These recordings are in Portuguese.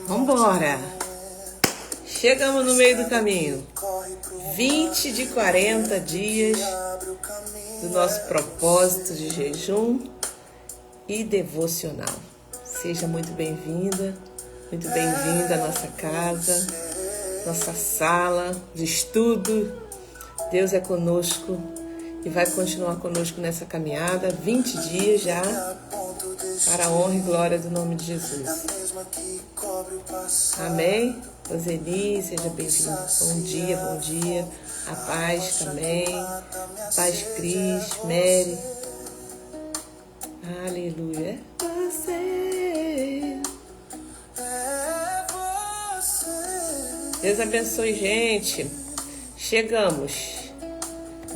Vambora! Chegamos no meio do caminho. 20 de 40 dias do nosso propósito de jejum e devocional. Seja muito bem-vinda, muito bem-vinda à nossa casa, nossa sala de estudo. Deus é conosco e vai continuar conosco nessa caminhada. 20 dias já, para a honra e glória do nome de Jesus. Amém? Roseli, seja bem-vinda. Bom dia. A paz também. A paz, Cris, Mary. Aleluia. Deus abençoe, gente. Chegamos.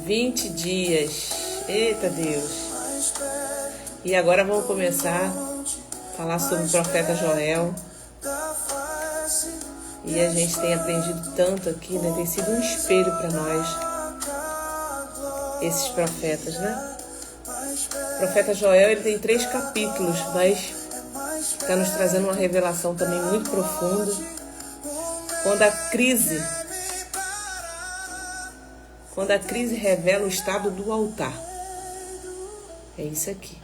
20 dias. Eita Deus. E agora vamos começar a falar sobre o profeta Joel. E a gente tem aprendido tanto aqui, né? Tem sido um espelho para nós, esses profetas, né? O profeta Joel, ele tem 3 capítulos, mas está nos trazendo uma revelação também muito profunda. Quando a crise revela o estado do altar. É isso aqui.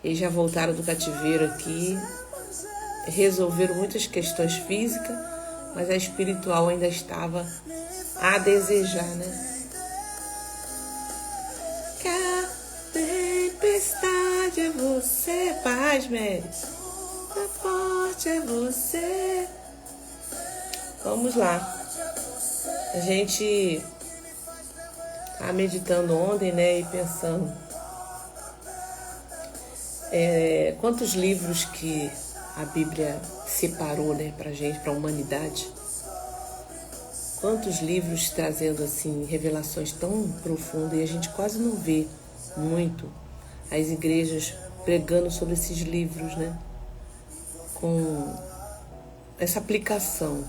Eles já voltaram do cativeiro aqui, resolveram muitas questões físicas, mas a espiritual ainda estava a desejar, né? Que a tempestade é você, paz, Mary. A forte é você. Vamos lá. A gente tá meditando ontem, né? E pensando quantos livros que a Bíblia separou, né, pra gente, pra humanidade. Quantos livros trazendo, assim, revelações tão profundas, e a gente quase não vê muito as igrejas pregando sobre esses livros, né, com essa aplicação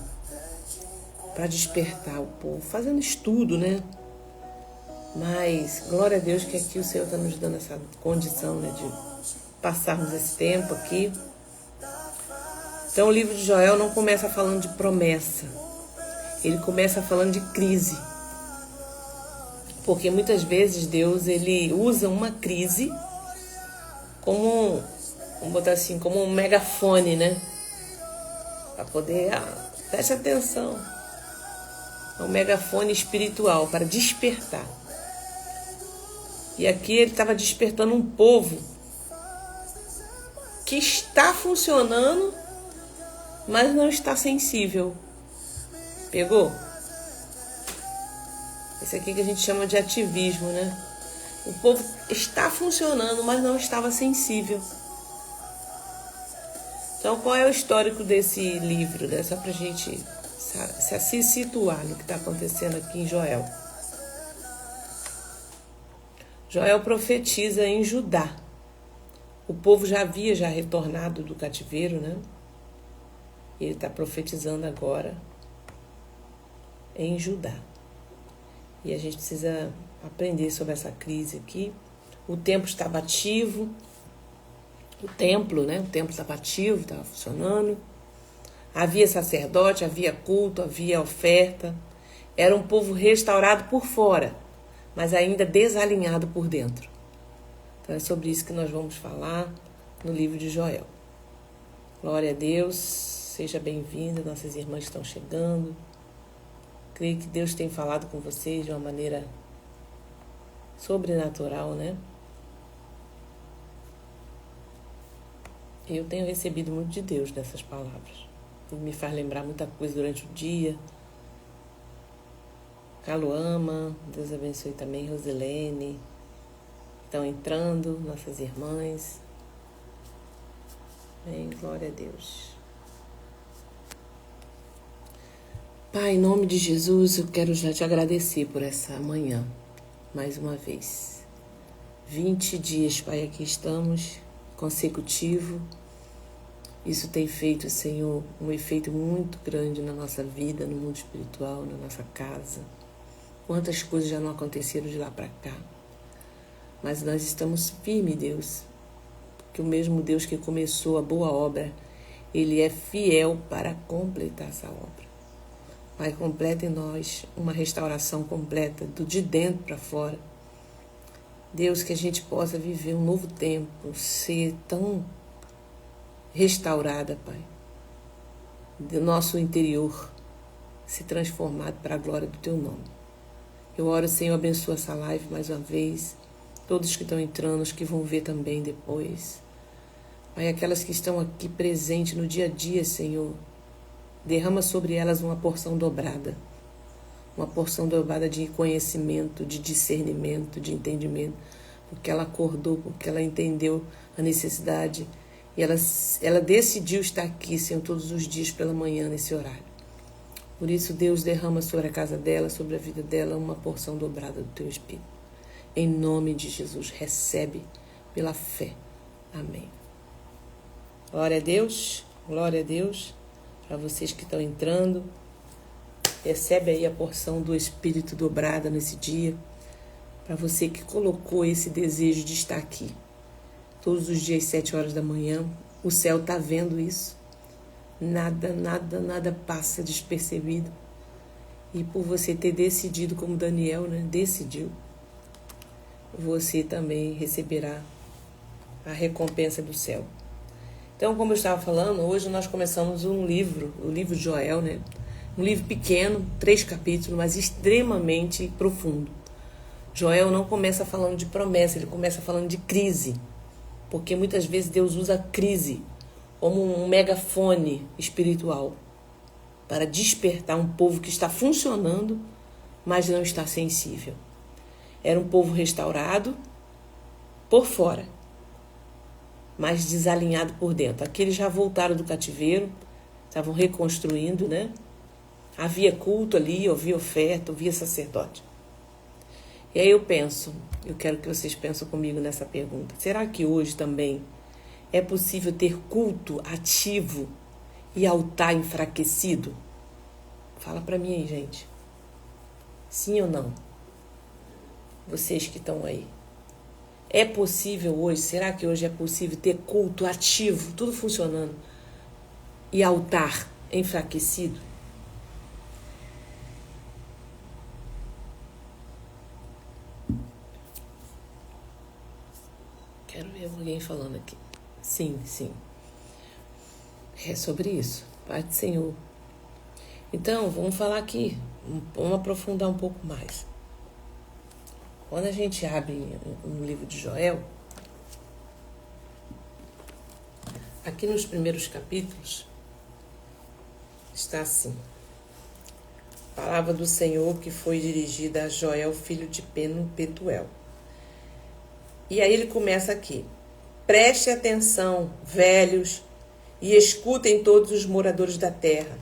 para despertar o povo, fazendo estudo, né. Mas, glória a Deus que aqui o Senhor está nos dando essa condição, né, de passarmos esse tempo aqui. Então o livro de Joel não começa falando de promessa, ele começa falando de crise. Porque muitas vezes Deus, ele usa uma crise como, vamos botar assim, como um megafone, né? Para poder, preste atenção. É um megafone espiritual para despertar. E aqui ele estava despertando um povo que está funcionando, mas não está sensível. Pegou? Esse aqui que a gente chama de ativismo, né? O povo está funcionando, mas não estava sensível. Então, qual é o histórico desse livro, né? Só pra gente se situar no que está acontecendo aqui em Joel. Joel profetiza em Judá. O povo já havia retornado do cativeiro, né? E ele está profetizando agora em Judá. E a gente precisa aprender sobre essa crise aqui. O templo estava ativo. O templo, né? O templo estava ativo, estava funcionando. Havia sacerdote, havia culto, havia oferta. Era um povo restaurado por fora, mas ainda desalinhado por dentro. Então é sobre isso que nós vamos falar no livro de Joel. Glória a Deus, seja bem-vinda, nossas irmãs estão chegando. Creio que Deus tem falado com vocês de uma maneira sobrenatural, né? Eu tenho recebido muito de Deus nessas palavras. Ele me faz lembrar muita coisa durante o dia. Caluama, Deus abençoe também, Rosilene. Estão entrando, nossas irmãs. Amém, glória a Deus. Pai, em nome de Jesus, eu quero já te agradecer por essa manhã, mais uma vez. 20 dias, Pai, aqui estamos, consecutivo. Isso tem feito, Senhor, um efeito muito grande na nossa vida, no mundo espiritual, na nossa casa. Quantas coisas já não aconteceram de lá para cá. Mas nós estamos firmes, Deus, que o mesmo Deus que começou a boa obra, Ele é fiel para completar essa obra. Pai, completa em nós uma restauração completa, de dentro para fora. Deus, que a gente possa viver um novo tempo, ser tão restaurada, Pai, do nosso interior, ser transformado para a glória do Teu nome. Eu oro, Senhor, abençoa essa live mais uma vez, todos que estão entrando, os que vão ver também depois. Pai, aquelas que estão aqui presentes no dia a dia, Senhor, derrama sobre elas uma porção dobrada de conhecimento, de discernimento, de entendimento, porque ela acordou, porque ela entendeu a necessidade e ela decidiu estar aqui, Senhor, todos os dias pela manhã nesse horário. Por isso, Deus, derrama sobre a casa dela, sobre a vida dela, uma porção dobrada do Teu Espírito. Em nome de Jesus, recebe pela fé. Amém. Glória a Deus, glória a Deus. Para vocês que estão entrando, recebe aí a porção do Espírito dobrada nesse dia. Para você que colocou esse desejo de estar aqui. Todos os dias, 7 horas da manhã, o céu está vendo isso. Nada passa despercebido. E por você ter decidido, como Daniel, né, decidiu, você também receberá a recompensa do céu. Então, como eu estava falando, hoje nós começamos um livro, o livro de Joel, né? Um livro pequeno, 3 capítulos, mas extremamente profundo. Joel não começa falando de promessa, ele começa falando de crise. Porque muitas vezes Deus usa a crise como um megafone espiritual para despertar um povo que está funcionando, mas não está sensível. Era um povo restaurado por fora, mas desalinhado por dentro. Aqueles já voltaram do cativeiro, estavam reconstruindo, né? Havia culto ali, havia oferta, havia sacerdote. E aí eu quero que vocês pensem comigo nessa pergunta. Será que hoje também é possível ter culto ativo e altar enfraquecido? Fala para mim aí, gente. Sim ou não? Vocês que estão aí. É possível hoje, será que hoje é possível ter culto ativo, tudo funcionando, e altar enfraquecido? Quero ver alguém falando aqui. Sim. É sobre isso. Pai do Senhor. Então, vamos falar aqui. Vamos aprofundar um pouco mais. Quando a gente abre no livro de Joel, aqui nos primeiros capítulos, está assim. Palavra do Senhor que foi dirigida a Joel, filho de Petuel. E aí ele começa aqui. Preste atenção, velhos, e escutem todos os moradores da terra.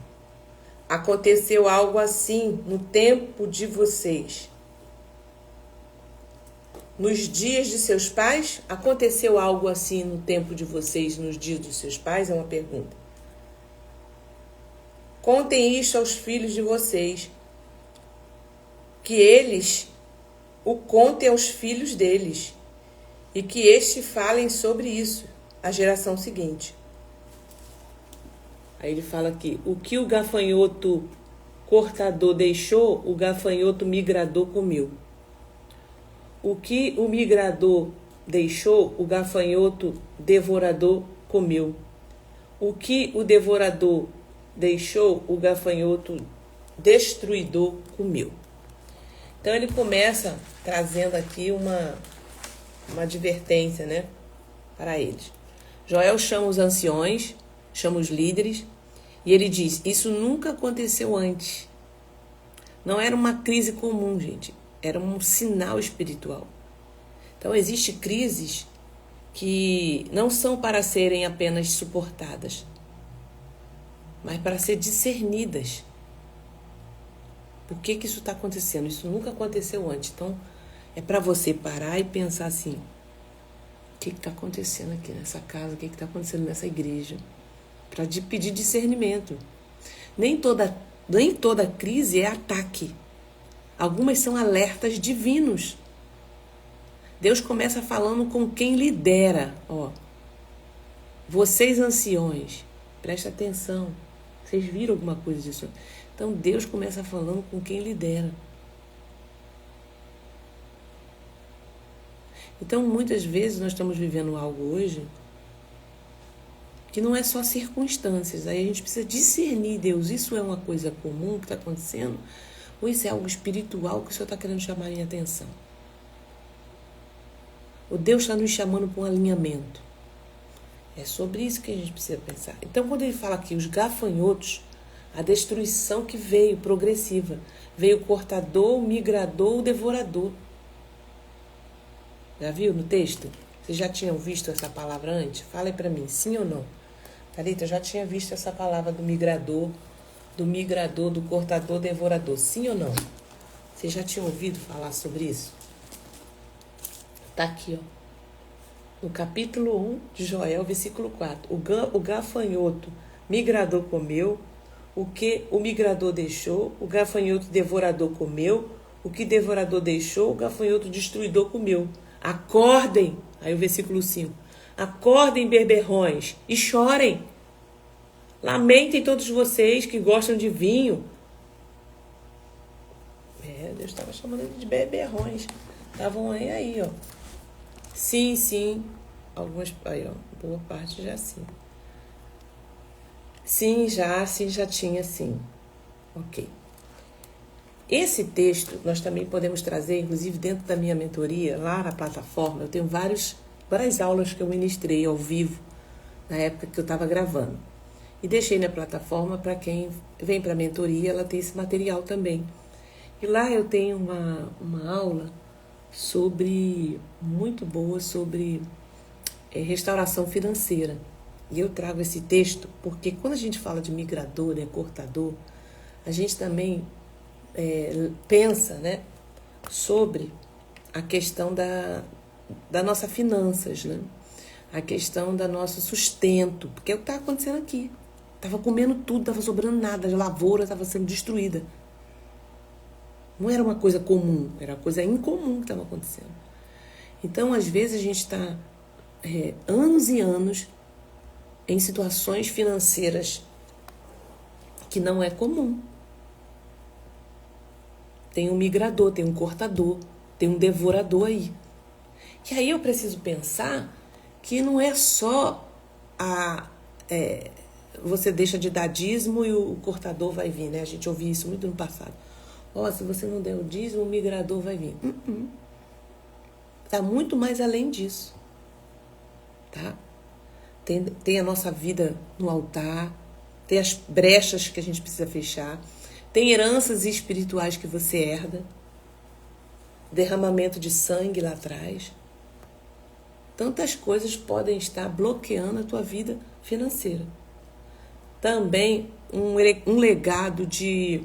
Aconteceu algo assim no tempo de vocês. Nos dias de seus pais? Aconteceu algo assim no tempo de vocês, nos dias dos seus pais? É uma pergunta. Contem isto aos filhos de vocês, que eles o contem aos filhos deles, e que estes falem sobre isso à geração seguinte. Aí ele fala aqui, o que o gafanhoto cortador deixou, o gafanhoto migrador comeu. O que o migrador deixou, o gafanhoto devorador comeu. O que o devorador deixou, o gafanhoto destruidor comeu. Então ele começa trazendo aqui uma advertência, né, para eles. Joel chama os anciões, chama os líderes, e ele diz, isso nunca aconteceu antes. Não era uma crise comum, gente. Era um sinal espiritual. Então, existem crises que não são para serem apenas suportadas, mas para ser discernidas. Por que isso está acontecendo? Isso nunca aconteceu antes. Então, é para você parar e pensar assim, o que está acontecendo aqui nessa casa? O que está acontecendo nessa igreja? Para pedir discernimento. Nem toda crise é ataque. Algumas são alertas divinos. Deus começa falando com quem lidera. Vocês anciões, presta atenção. Vocês viram alguma coisa disso? Então Deus começa falando com quem lidera. Então muitas vezes nós estamos vivendo algo hoje que não é só circunstâncias. Aí a gente precisa discernir, Deus, isso é uma coisa comum que está acontecendo? Ou isso é algo espiritual que o Senhor está querendo chamar a minha atenção? O Deus está nos chamando para um alinhamento. É sobre isso que a gente precisa pensar. Então, quando ele fala aqui, os gafanhotos, a destruição que veio, progressiva. Veio o cortador, o migrador, o devorador. Já viu no texto? Vocês já tinham visto essa palavra antes? Fala aí para mim, sim ou não? Thalita, eu já tinha visto essa palavra do migrador, do cortador, devorador. Sim ou não? Vocês já tinham ouvido falar sobre isso? Tá aqui, ó. No capítulo 1 de Joel, versículo 4. O gafanhoto migrador comeu, o que o migrador deixou, o gafanhoto devorador comeu, o que devorador deixou, o gafanhoto destruidor comeu. Acordem, aí o versículo 5. Acordem, beberrões, e chorem. Lamentem todos vocês que gostam de vinho. Deus estava chamando eles de beberrões. Estavam aí, ó. Sim, sim. Algumas, aí, ó, boa parte já sim. Sim, já tinha sim. Ok. Esse texto nós também podemos trazer, inclusive dentro da minha mentoria, lá na plataforma, eu tenho várias aulas que eu ministrei ao vivo, na época que eu estava gravando. E deixei na plataforma para quem vem para a mentoria, ela tem esse material também. E lá eu tenho uma aula muito boa sobre restauração financeira. E eu trago esse texto porque quando a gente fala de migrador, cortador, a gente também pensa, né, sobre a questão da nossa finanças, né? A questão do nosso sustento, porque é o que está acontecendo aqui. Estava comendo tudo, estava sobrando nada, a lavoura estava sendo destruída. Não era uma coisa comum, era uma coisa incomum que estava acontecendo. Então, às vezes, a gente está anos e anos em situações financeiras que não é comum. Tem um migrador, tem um cortador, tem um devorador aí. E aí eu preciso pensar que não é só você deixa de dar dízimo e o cortador vai vir, né? A gente ouviu isso muito no passado. Se você não der o dízimo, o migrador vai vir. Tá muito mais além disso. Tá? Tem a nossa vida no altar, tem as brechas que a gente precisa fechar, tem heranças espirituais que você herda, derramamento de sangue lá atrás. Tantas coisas podem estar bloqueando a tua vida financeira. Também um legado de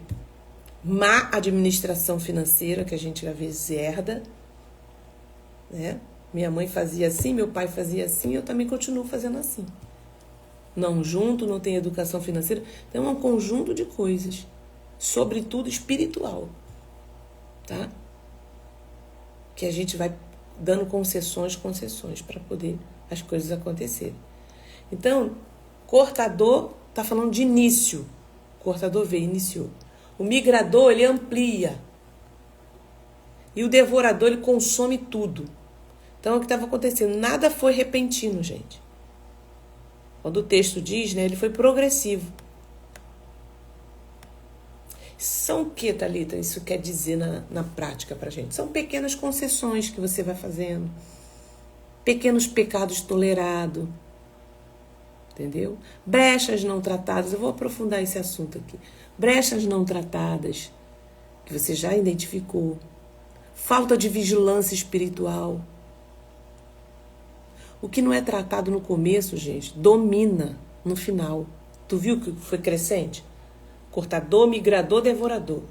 má administração financeira que a gente às vezes herda, né? Minha mãe fazia assim, meu pai fazia assim, eu também continuo fazendo assim. Não junto, não tem educação financeira. Então é um conjunto de coisas, sobretudo espiritual, tá? Que a gente vai dando concessões para poder as coisas acontecerem. Então, cortador está falando de início. Cortador veio, iniciou. O migrador, ele amplia. E o devorador, ele consome tudo. Então, o que estava acontecendo? Nada foi repentino, gente. Quando o texto diz, né, ele foi progressivo. São o que, Thalita, isso quer dizer na prática pra gente? São pequenas concessões que você vai fazendo. Pequenos pecados tolerados. Entendeu? Brechas não tratadas. Eu vou aprofundar esse assunto aqui. Brechas não tratadas, que você já identificou. Falta de vigilância espiritual. O que não é tratado no começo, gente, domina no final. Tu viu que foi crescente? Cortador, migrador, devorador.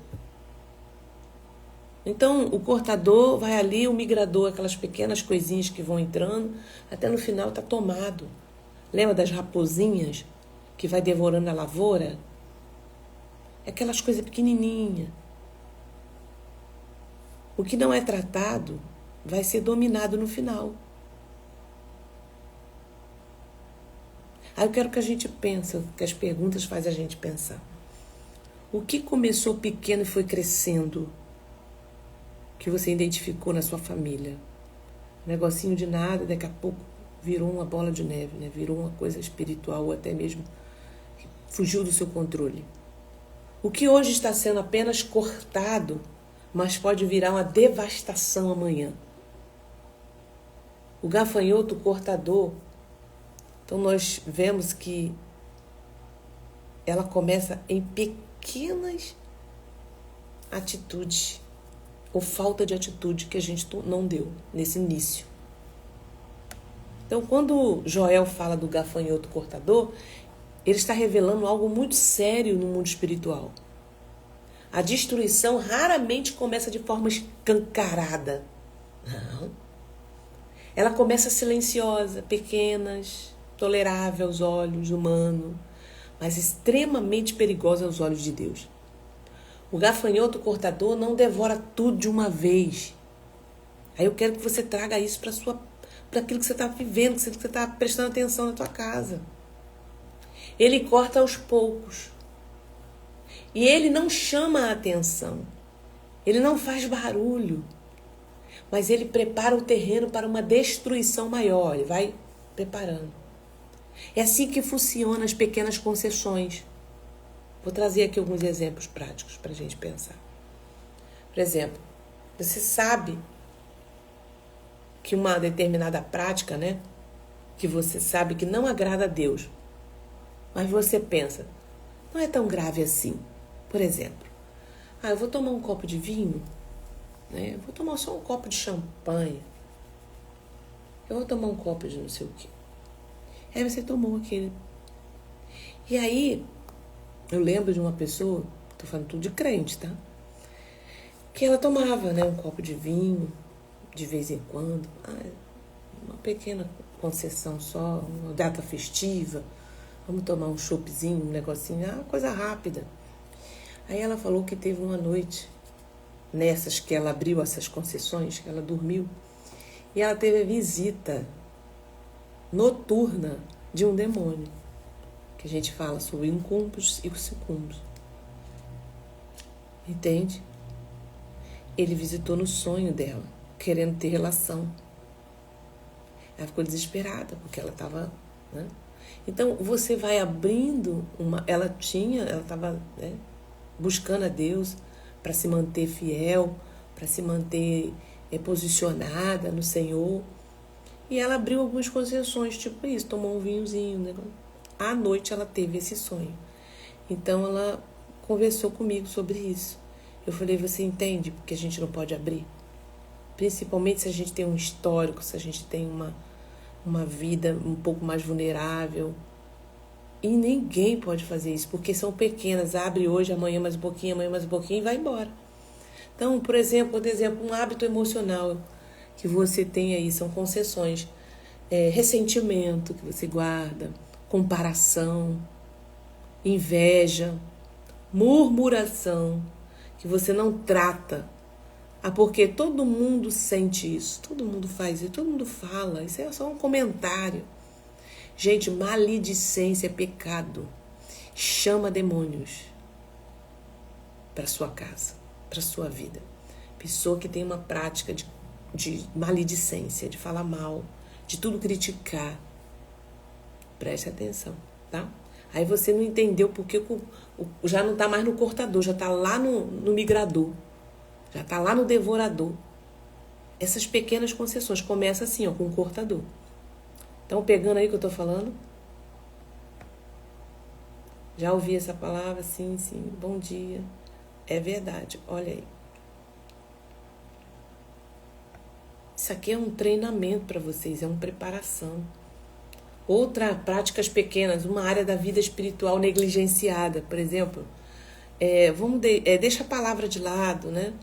Então, o cortador vai ali, o migrador, aquelas pequenas coisinhas que vão entrando, até no final tá tomado. Lembra das raposinhas que vai devorando a lavoura? Aquelas coisas pequenininhas. O que não é tratado vai ser dominado no final. Aí eu quero que a gente pense, que as perguntas fazem a gente pensar. O que começou pequeno e foi crescendo, que você identificou na sua família? Um negocinho de nada, daqui a pouco virou uma bola de neve, né? Virou uma coisa espiritual, ou até mesmo fugiu do seu controle. O que hoje está sendo apenas cortado, mas pode virar uma devastação amanhã. O gafanhoto cortador, então nós vemos que ela começa em pequenas atitudes, ou falta de atitude que a gente não deu nesse início. Então, quando Joel fala do gafanhoto cortador, ele está revelando algo muito sério no mundo espiritual. A destruição raramente começa de forma escancarada. Não. Ela começa silenciosa, pequenas, tolerável aos olhos humanos, mas extremamente perigosa aos olhos de Deus. O gafanhoto cortador não devora tudo de uma vez. Aí eu quero que você traga isso para aquilo que você está vivendo, que você está prestando atenção na tua casa. Ele corta aos poucos. E ele não chama a atenção. Ele não faz barulho. Mas ele prepara o terreno para uma destruição maior. Ele vai preparando. É assim que funcionam as pequenas concessões. Vou trazer aqui alguns exemplos práticos para a gente pensar. Por exemplo, você sabe que uma determinada prática, né? Que você sabe que não agrada a Deus. Mas você pensa, não é tão grave assim. Por exemplo, eu vou tomar um copo de vinho, né? Eu vou tomar só um copo de champanhe. Eu vou tomar um copo de não sei o quê. Aí você tomou aquele. E aí, eu lembro de uma pessoa, tô falando tudo de crente, tá? Que ela tomava, né, um copo de vinho, de vez em quando. Uma pequena concessão só, uma data festiva. Vamos tomar um choppzinho, um negocinho, uma coisa rápida. Aí ela falou que teve uma noite, nessas que ela abriu essas concessões, que ela dormiu, e ela teve a visita noturna de um demônio, que a gente fala sobre incúmbos e sucumbos. Entende? Ele visitou no sonho dela, querendo ter relação. Ela ficou desesperada, porque ela estava... né? Então, você vai abrindo uma... Ela estava, né, buscando a Deus para se manter fiel, para se manter posicionada no Senhor. E ela abriu algumas concessões, tipo isso, tomou um vinhozinho. Né? À noite ela teve esse sonho. Então, ela conversou comigo sobre isso. Eu falei, você entende porque a gente não pode abrir? Principalmente se a gente tem um histórico, se a gente tem uma vida um pouco mais vulnerável. E ninguém pode fazer isso, porque são pequenas. Abre hoje, amanhã mais um pouquinho e vai embora. Então, por exemplo, um hábito emocional que você tem aí, são concessões. Ressentimento que você guarda, comparação, inveja, murmuração, que você não trata. Porque todo mundo sente isso, todo mundo faz isso, todo mundo fala, isso é só um comentário. Gente, maledicência é pecado. Chama demônios para sua casa, para sua vida. Pessoa que tem uma prática de maledicência, de falar mal, de tudo criticar. Preste atenção, tá? Aí você não entendeu porque já não está mais no cortador, já está lá no migrador. Já está lá no devorador. Essas pequenas concessões começam assim, com o cortador. Estão pegando aí o que eu estou falando? Já ouvi essa palavra? Sim. Bom dia. É verdade. Olha aí. Isso aqui é um treinamento para vocês. É uma preparação. Outra, práticas pequenas. Uma área da vida espiritual negligenciada. Por exemplo, deixa a palavra de lado, né?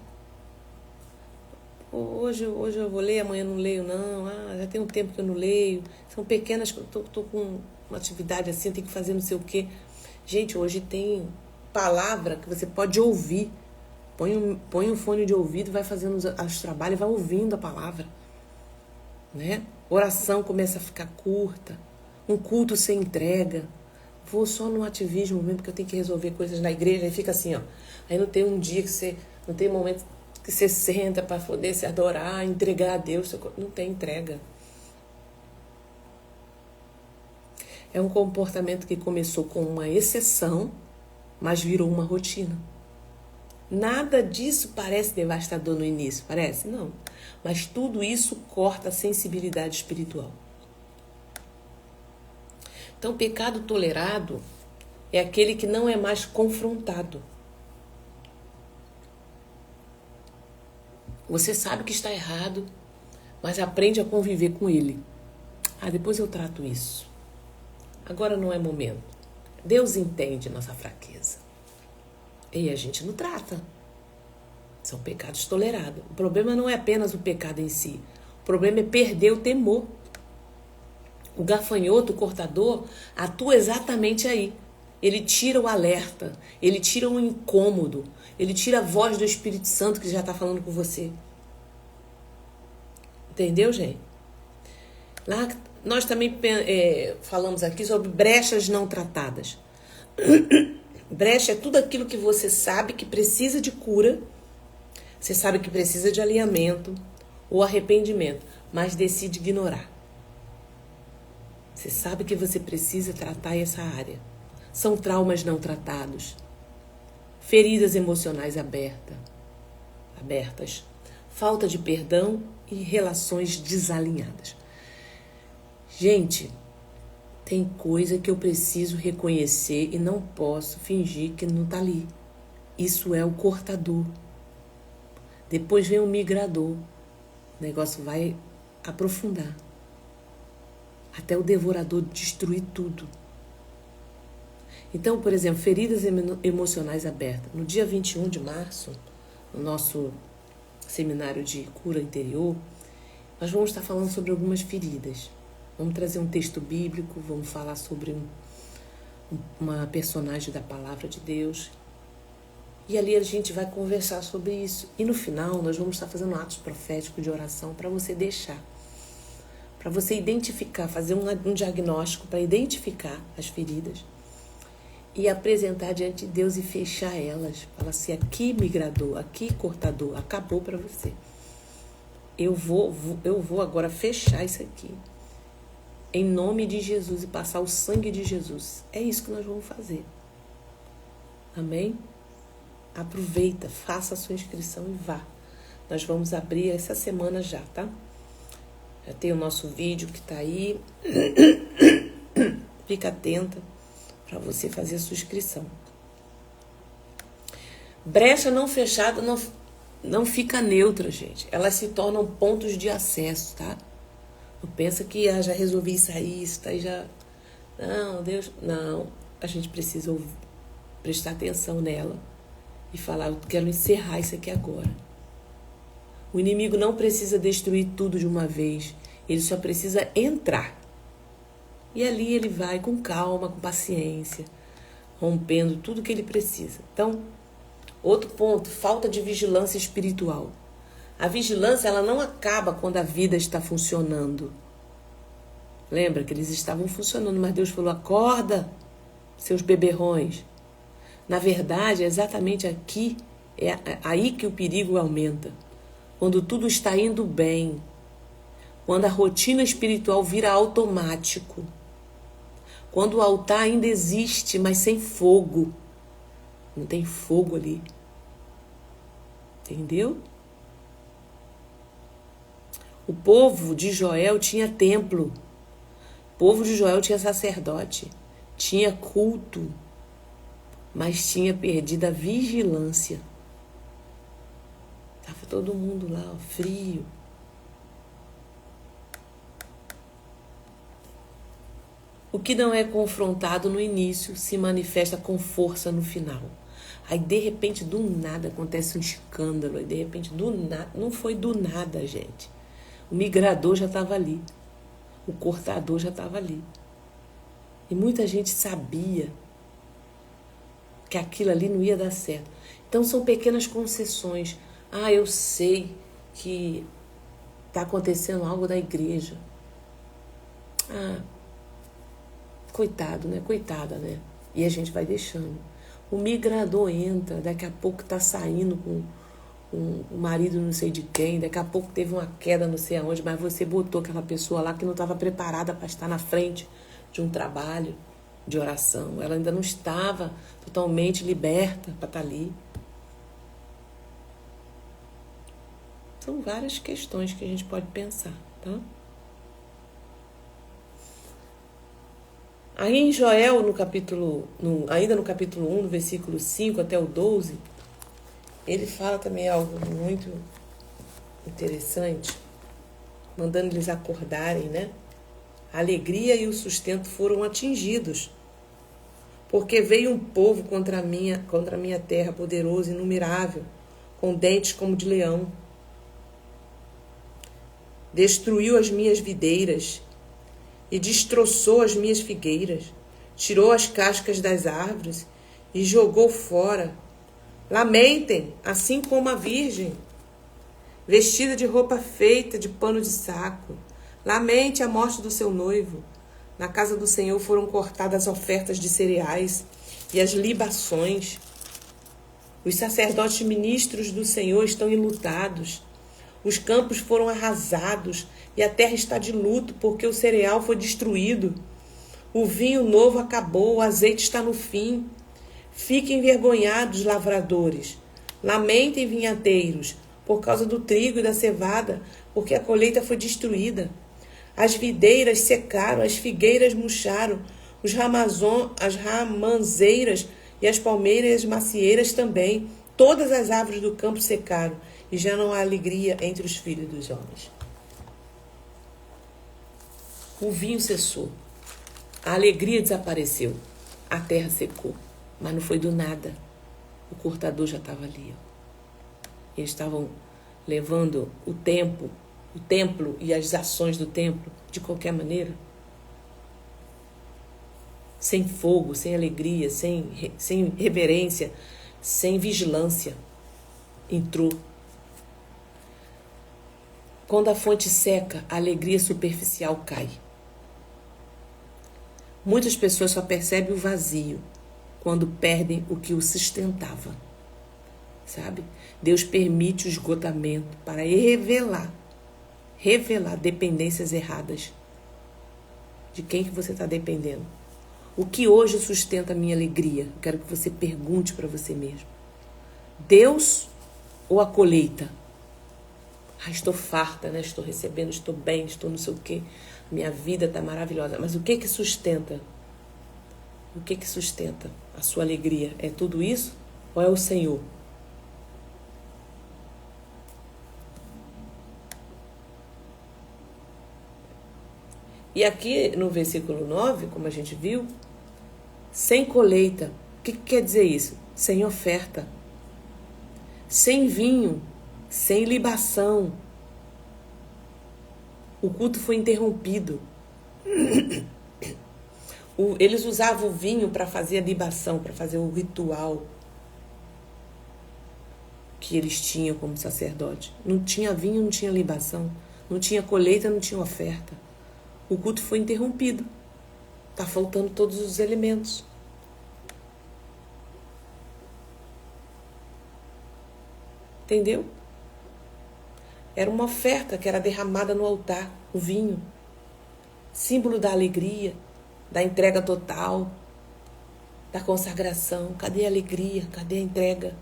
Hoje eu vou ler, amanhã não leio, não. Já tem um tempo que eu não leio. São pequenas, tô com uma atividade assim, eu tenho que fazer não sei o quê. Gente, hoje tem palavra que você pode ouvir. Põe um fone de ouvido, vai fazendo os trabalhos e vai ouvindo a palavra. Né? Oração começa a ficar curta. um culto sem entrega. Vou só no ativismo mesmo, porque eu tenho que resolver coisas na igreja. Aí fica assim, ó. Aí não tem um dia que você... Não tem momento que você senta para poder se adorar, entregar a Deus. Não tem entrega. É um comportamento que começou com uma exceção, mas virou uma rotina. Nada disso parece devastador no início, parece? Não. Mas tudo isso corta a sensibilidade espiritual. Então, o pecado tolerado é aquele que não é mais confrontado. Você sabe que está errado, mas aprende a conviver com ele. Depois eu trato isso. Agora não é momento. Deus entende nossa fraqueza. E a gente não trata. São pecados tolerados. O problema não é apenas o pecado em si. O problema é perder o temor. O gafanhoto, o cortador, atua exatamente aí. Ele tira o alerta, ele tira o incômodo, ele tira a voz do Espírito Santo que já está falando com você. Entendeu, gente? Lá nós também falamos aqui sobre brechas não tratadas. Brecha é tudo aquilo que você sabe que precisa de cura, você sabe que precisa de alinhamento ou arrependimento, mas decide ignorar. Você sabe que você precisa tratar essa área. São traumas não tratados, feridas emocionais abertas, falta de perdão e relações desalinhadas. Gente, tem coisa que eu preciso reconhecer e não posso fingir que não está ali. Isso é o cortador. Depois vem o migrador. O negócio vai aprofundar. Até o devorador destruir tudo. Então, por exemplo, feridas emocionais abertas. No dia 21 de março, no nosso seminário de cura interior, nós vamos estar falando sobre algumas feridas. Vamos trazer um texto bíblico, vamos falar sobre uma personagem da palavra de Deus. E ali a gente vai conversar sobre isso. E no final nós vamos estar fazendo atos proféticos de oração para você deixar. Para você identificar, fazer um diagnóstico para identificar as feridas. E apresentar diante de Deus e fechar elas. Falar assim, aqui migrador, aqui cortador, acabou para você. Eu vou agora fechar isso aqui. Em nome de Jesus e passar o sangue de Jesus. É isso que nós vamos fazer. Amém? Aproveita, faça a sua inscrição e vá. Nós vamos abrir essa semana já, tá? Já tem o nosso vídeo que tá aí. Fica atenta para você fazer a sua inscrição. Brecha não fechada não fica neutra, gente. Elas se tornam pontos de acesso, tá? Não pensa que já resolvi isso aí, já... Não, Deus... Não, a gente precisa prestar atenção nela e falar, eu quero encerrar isso aqui agora. O inimigo não precisa destruir tudo de uma vez, ele só precisa entrar. E ali ele vai com calma, com paciência, rompendo tudo que ele precisa. Então, outro ponto, falta de vigilância espiritual. A vigilância, ela não acaba quando a vida está funcionando. Lembra que eles estavam funcionando, mas Deus falou, acorda, seus beberrões. Na verdade, é exatamente aqui, é aí que o perigo aumenta. Quando tudo está indo bem. Quando a rotina espiritual vira automático. Quando o altar ainda existe, mas sem fogo. Não tem fogo ali. Entendeu? O povo de Joel tinha templo. O povo de Joel tinha sacerdote. Tinha culto. Mas tinha perdido a vigilância. Estava todo mundo lá, ó, frio. O que não é confrontado no início se manifesta com força no final. Aí, de repente, do nada, acontece um escândalo. Aí, de repente, do nada... Não foi do nada, gente. O migrador já estava ali. O cortador já estava ali. E muita gente sabia que aquilo ali não ia dar certo. Então, são pequenas concessões. Eu sei que está acontecendo algo na igreja. Coitado, né? Coitada, né? E a gente vai deixando. O migrador entra, daqui a pouco tá saindo com o marido não sei de quem, daqui a pouco teve uma queda não sei aonde, mas você botou aquela pessoa lá que não estava preparada para estar na frente de um trabalho de oração. Ela ainda não estava totalmente liberta para estar ali. São várias questões que a gente pode pensar, tá? Aí em Joel, ainda no capítulo 1, no versículo 5 até o 12, ele fala também algo muito interessante, mandando eles acordarem, né? A alegria e o sustento foram atingidos, porque veio um povo contra a minha terra, poderoso e inumerável, com dentes como de leão. Destruiu as minhas videiras e destroçou as minhas figueiras, tirou as cascas das árvores e jogou fora. Lamentem, assim como a virgem, vestida de roupa feita de pano de saco. Lamente a morte do seu noivo. Na casa do Senhor foram cortadas as ofertas de cereais e as libações. Os sacerdotes ministros do Senhor estão enlutados. Os campos foram arrasados e a terra está de luto porque o cereal foi destruído. O vinho novo acabou, o azeite está no fim. Fiquem envergonhados, lavradores. Lamentem, vinhateiros, por causa do trigo e da cevada, porque a colheita foi destruída. As videiras secaram, as figueiras murcharam, as ramanzeiras e as palmeiras e as macieiras também. Todas as árvores do campo secaram, e já não há alegria entre os filhos dos homens. O vinho cessou, a alegria desapareceu, a terra secou, mas não foi do nada. O cortador já estava ali. Eles estavam levando o templo e as ações do templo de qualquer maneira. Sem fogo, sem alegria, sem reverência, sem vigilância. Entrou. Quando a fonte seca, a alegria superficial cai. Muitas pessoas só percebem o vazio quando perdem o que o sustentava. Sabe? Deus permite o esgotamento para revelar dependências erradas. De quem que você está dependendo? O que hoje sustenta a minha alegria? Eu quero que você pergunte para você mesmo. Deus ou a colheita? Estou farta, né? Estou recebendo, estou bem, estou não sei o quê. Minha vida está maravilhosa. Mas o que que sustenta? O que que sustenta a sua alegria? É tudo isso ou é o Senhor? E aqui no versículo 9, como a gente viu, sem colheita. O que quer dizer isso? Sem oferta. Sem vinho. Sem libação. O culto foi interrompido. Eles usavam o vinho para fazer a libação, para fazer o ritual que eles tinham como sacerdote. Não tinha vinho, não tinha libação. Não tinha colheita, não tinha oferta. O culto foi interrompido. Está faltando todos os elementos. Entendeu? Era uma oferta que era derramada no altar, o vinho. Símbolo da alegria, da entrega total, da consagração. Cadê a alegria? Cadê a entrega?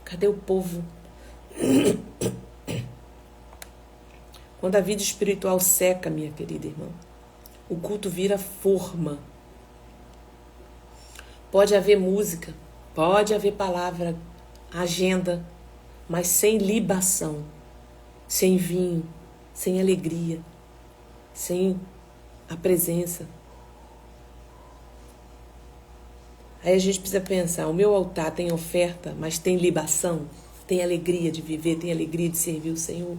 Cadê o povo? Quando a vida espiritual seca, minha querida irmã, o culto vira forma. Pode haver música, pode haver palavra, agenda, mas sem libação, sem vinho, sem alegria, sem a presença. Aí a gente precisa pensar, o meu altar tem oferta, mas tem libação? Tem alegria de viver, tem alegria de servir o Senhor?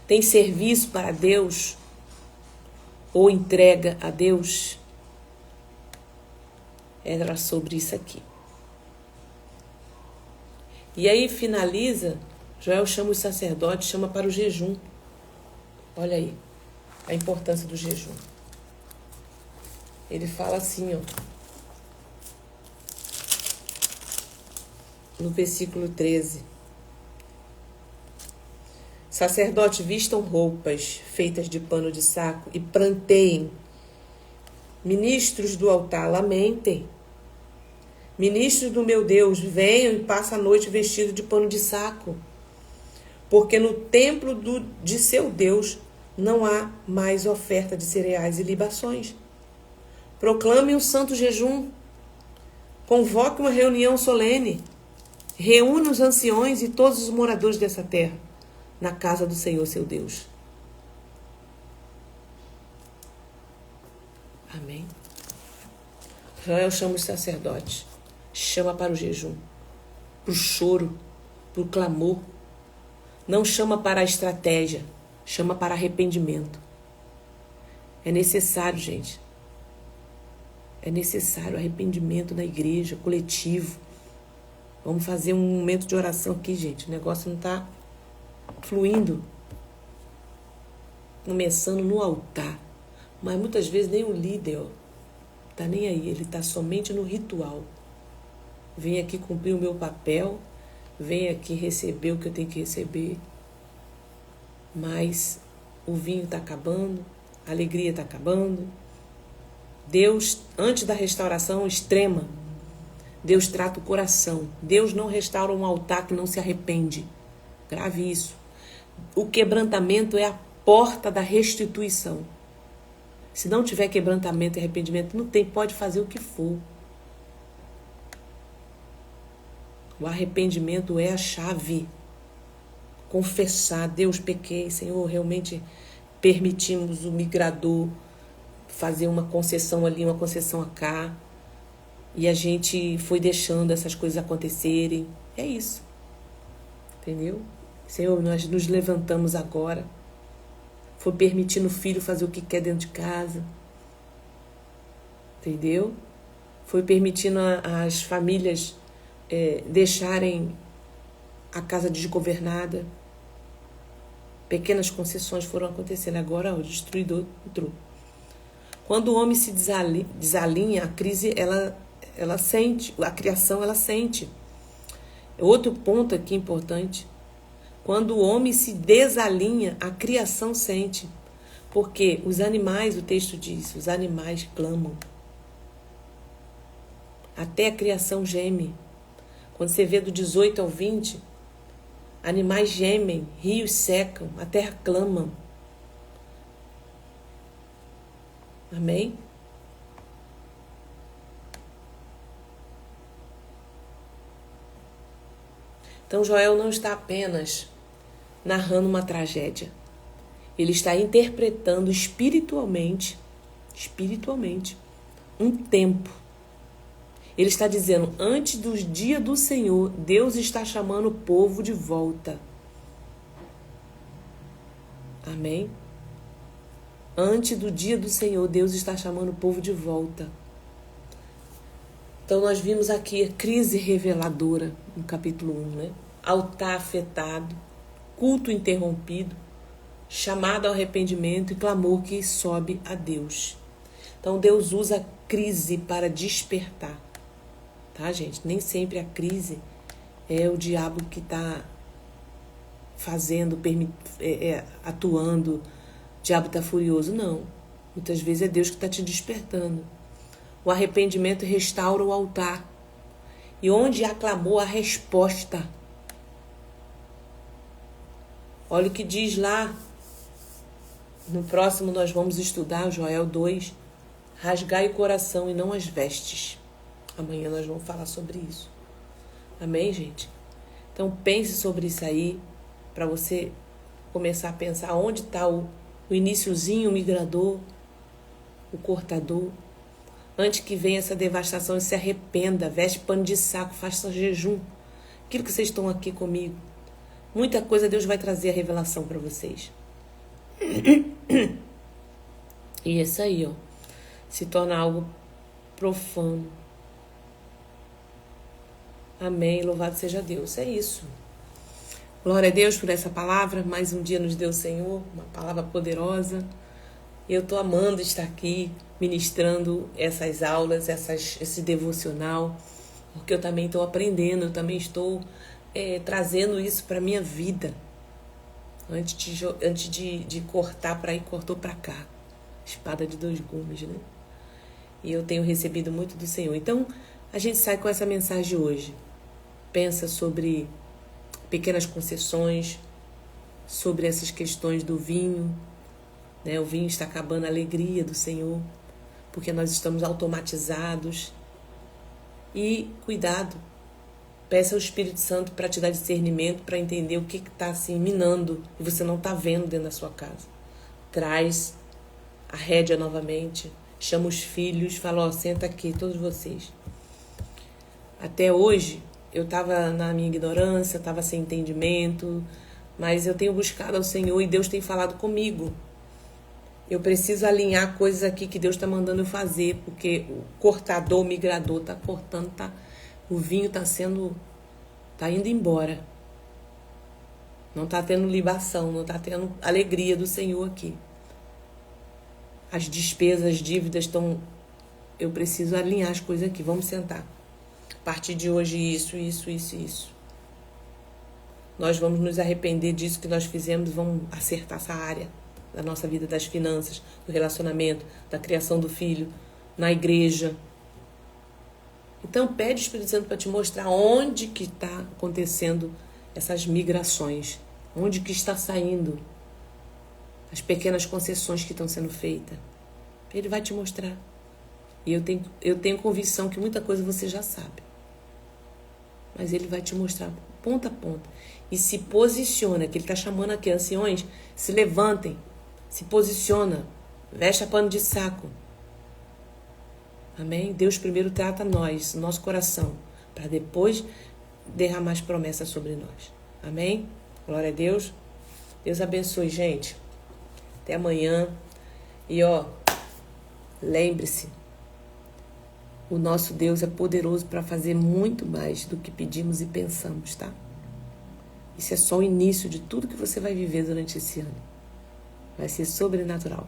Tem serviço para Deus? Ou entrega a Deus? Era sobre isso aqui. E aí finaliza, Joel chama os sacerdotes, chama para o jejum. Olha aí, a importância do jejum. Ele fala assim, ó, no versículo 13. Sacerdotes, vistam roupas feitas de pano de saco e pranteiem. Ministros do altar, lamentem. Ministros do meu Deus, venham e passem a noite vestidos de pano de saco. Porque no templo de seu Deus não há mais oferta de cereais e libações. Proclamem um santo jejum. Convoque uma reunião solene. Reúna os anciões e todos os moradores dessa terra na casa do Senhor, seu Deus. Amém. Joel chama os sacerdotes. Chama para o jejum, para o choro, para o clamor. Não chama para a estratégia, chama para arrependimento. É necessário, gente. É necessário arrependimento na igreja, coletivo. Vamos fazer um momento de oração aqui, gente. O negócio não está fluindo. Começando no altar. Mas muitas vezes nem o líder está nem aí. Ele está somente no ritual. Vem aqui cumprir o meu papel. Vem aqui receber o que eu tenho que receber. Mas o vinho está acabando. A alegria está acabando. Deus, antes da restauração extrema, Deus trata o coração. Deus não restaura um altar que não se arrepende. Grave isso. O quebrantamento é a porta da restituição. Se não tiver quebrantamento e arrependimento, não tem, pode fazer o que for. O arrependimento é a chave. Confessar, Deus, pequei, Senhor, realmente permitimos o migrador fazer uma concessão ali, uma concessão cá. E a gente foi deixando essas coisas acontecerem. É isso. Entendeu? Senhor, nós nos levantamos agora. Foi permitindo o filho fazer o que quer dentro de casa. Entendeu? Foi permitindo as famílias deixarem a casa desgovernada. Pequenas concessões foram acontecendo. Agora o destruidor entrou. Quando o homem se desalinha, a crise, ela sente, a criação, ela sente. Outro ponto aqui importante. Quando o homem se desalinha, a criação sente. Porque os animais, o texto diz, os animais clamam. Até a criação geme. Quando você vê do 18 ao 20, animais gemem, rios secam, a terra clama. Amém? Então Joel não está apenas narrando uma tragédia. Ele está interpretando espiritualmente um tempo. Ele está dizendo, antes dos dias do Senhor, Deus está chamando o povo de volta. Amém? Antes do dia do Senhor, Deus está chamando o povo de volta. Então nós vimos aqui a crise reveladora no capítulo 1, né? Altar afetado, culto interrompido, chamado ao arrependimento e clamor que sobe a Deus. Então Deus usa a crise para despertar. Tá, gente? Nem sempre a crise é o diabo que está fazendo, atuando. O diabo está furioso. Não. Muitas vezes é Deus que está te despertando. O arrependimento restaura o altar. E onde há clamor, há resposta. Olha o que diz lá. No próximo nós vamos estudar Joel 2. Rasgai o coração e não as vestes. Amanhã nós vamos falar sobre isso. Amém, gente? Então pense sobre isso aí, para você começar a pensar onde está o iniciozinho, o migrador, o cortador. Antes que venha essa devastação, se arrependa, veste pano de saco, faça jejum. Aquilo que vocês estão aqui comigo. Muita coisa Deus vai trazer a revelação para vocês. E isso aí, ó, se torna algo profano. Amém, louvado seja Deus. É isso. Glória a Deus por essa palavra. Mais um dia nos deu o Senhor, uma palavra poderosa. Eu estou amando estar aqui. ministrando essas aulas, esse devocional, porque eu também estou aprendendo, eu também estou trazendo isso para a minha vida. Antes de cortar para ir, cortou para cá. Espada de dois gumes, né? E eu tenho recebido muito do Senhor. Então, a gente sai com essa mensagem hoje. Pensa sobre pequenas concessões, sobre essas questões do vinho, né? O vinho está acabando a alegria do Senhor, porque nós estamos automatizados. E cuidado, peça ao Espírito Santo para te dar discernimento, para entender o que está assim minando e você não está vendo dentro da sua casa. Traz a rédea novamente, chama os filhos, fala, ó, senta aqui, todos vocês. Até hoje, eu estava na minha ignorância, estava sem entendimento, mas eu tenho buscado ao Senhor e Deus tem falado comigo. Eu preciso alinhar coisas aqui que Deus está mandando eu fazer, porque o cortador, o migrador está cortando, o vinho está indo embora. Não está tendo libação, não está tendo alegria do Senhor aqui. As despesas, as dívidas estão... Eu preciso alinhar as coisas aqui, vamos sentar. A partir de hoje, isso. Nós vamos nos arrepender disso que nós fizemos, vamos acertar essa área da nossa vida, das finanças, do relacionamento, da criação do filho, na igreja. Então, pede o Espírito Santo para te mostrar onde que está acontecendo essas migrações, onde que está saindo as pequenas concessões que estão sendo feitas. Ele vai te mostrar. E eu tenho convicção que muita coisa você já sabe. Mas ele vai te mostrar ponta a ponta. E se posiciona, que ele está chamando aqui, anciões, se levantem, se posiciona, veste a pano de saco. Amém? Deus primeiro trata nós, nosso coração, para depois derramar as promessas sobre nós. Amém? Glória a Deus. Deus abençoe, gente. Até amanhã. E lembre-se, o nosso Deus é poderoso para fazer muito mais do que pedimos e pensamos, tá? Isso é só o início de tudo que você vai viver durante esse ano. Vai ser sobrenatural.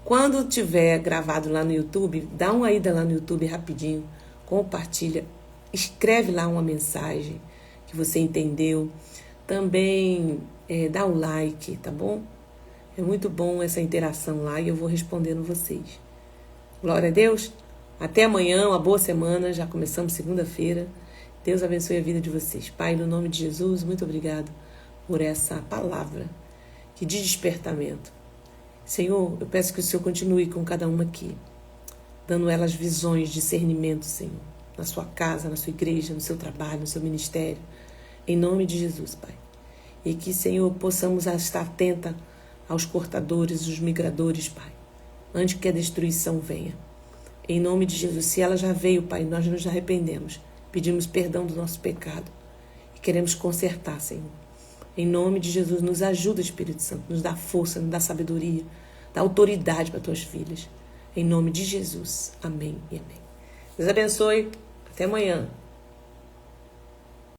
Quando tiver gravado lá no YouTube, dá uma ida lá no YouTube rapidinho, compartilha, escreve lá uma mensagem que você entendeu. Também dá o like, tá bom? É muito bom essa interação lá e eu vou respondendo vocês. Glória a Deus. Até amanhã, uma boa semana. Já começamos segunda-feira. Deus abençoe a vida de vocês. Pai, no nome de Jesus, muito obrigado por essa palavra de despertamento. Senhor, eu peço que o Senhor continue com cada uma aqui, dando elas visões, discernimento, Senhor, na sua casa, na sua igreja, no seu trabalho, no seu ministério, em nome de Jesus, Pai. E que, Senhor, possamos estar atenta aos cortadores, os migradores, Pai, antes que a destruição venha. Em nome de Jesus, se ela já veio, Pai, nós nos arrependemos, pedimos perdão do nosso pecado e queremos consertar, Senhor. Em nome de Jesus, nos ajuda, Espírito Santo, nos dá força, nos dá sabedoria, dá autoridade para tuas filhas. Em nome de Jesus. Amém e amém. Deus abençoe. Até amanhã.